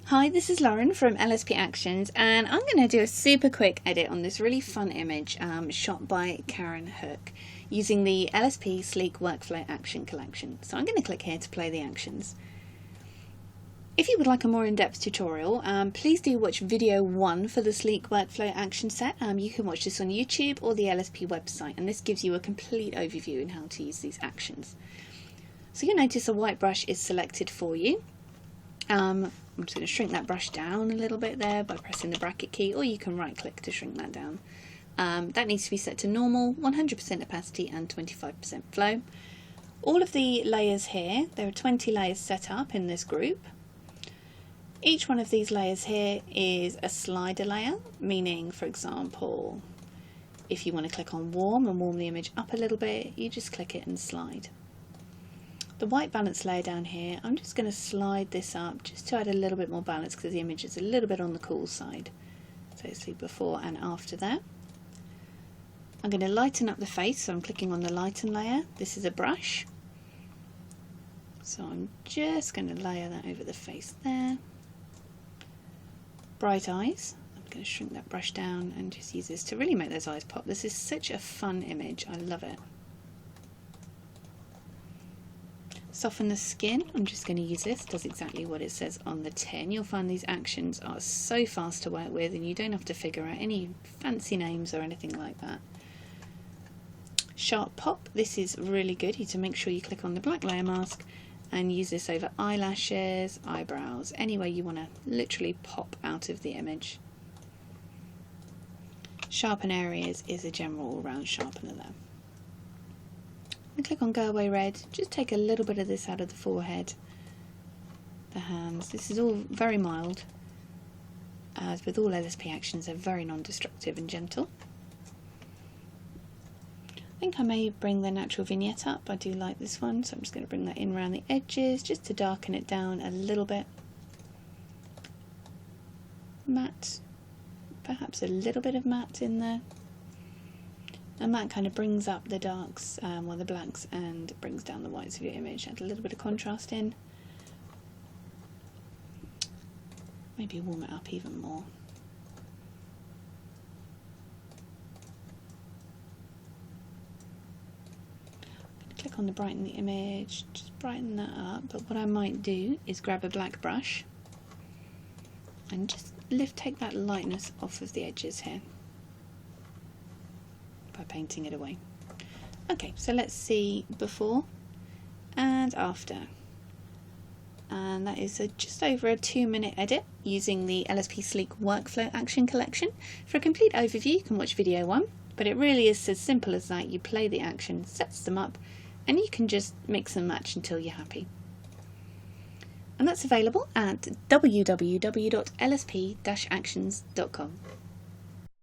Hi, this is Lauren from LSP Actions, and I'm going to do a super quick edit on this really fun image shot by Karen Hook using the LSP Sleek Workflow Action Collection. So I'm going to click here to play the actions. If you would like a more in-depth tutorial, please do watch video 1 for the Sleek Workflow Action set. You can watch this on YouTube or the LSP website, and this gives you a complete overview on how to use these actions. So you'll notice a white brush is selected for you. I'm just going to shrink that brush down a little bit there by pressing the bracket key, or you can right click to shrink that down. That needs to be set to normal, 100% opacity and 25% flow. All of the layers here, there are 20 layers set up in this group. Each one of these layers here is a slider layer, meaning, for example, if you want to click on warm and warm the image up a little bit, you just click it and slide. The white balance layer down here, I'm just going to slide this up just to add a little bit more balance because the image is a little bit on the cool side. So see before and after there. I'm going to lighten up the face, so I'm clicking on the lighten layer. This is a brush. So I'm just going to layer that over the face there. Bright eyes. I'm going to shrink that brush down and just use this to really make those eyes pop. This is such a fun image, I love it. Soften the skin, I'm just going to use this, does exactly what it says on the tin. You'll find these actions are so fast to work with and you don't have to figure out any fancy names or anything like that. Sharp pop, this is really good. You need to make sure you click on the black layer mask and use this over eyelashes, eyebrows, anywhere you want to literally pop out of the image. Sharpen areas is a general all-round sharpener there. And click on Go Away Red, just take a little bit of this out of the forehead, the hands. This is all very mild. As with all LSP actions, they're very non-destructive and gentle. I think I may bring the natural vignette up. I do like this one, so I'm just going to bring that in around the edges just to darken it down a little bit. Matte, perhaps a little bit of matte in there. And that kind of brings up the darks, or the blacks, and brings down the whites of your image. Add a little bit of contrast in. Maybe warm it up even more. I'm going to click on the brighten the image, just brighten that up. But what I might do is grab a black brush and just take that lightness off of the edges here by painting it away. Okay, so let's see before and after. And that is just over a 2-minute edit using the LSP Sleek Workflow Action Collection. For a complete overview, you can watch video 1, but it really is as simple as that. You play the action, sets them up, and you can just mix and match until you're happy. And that's available at www.lsp-actions.com.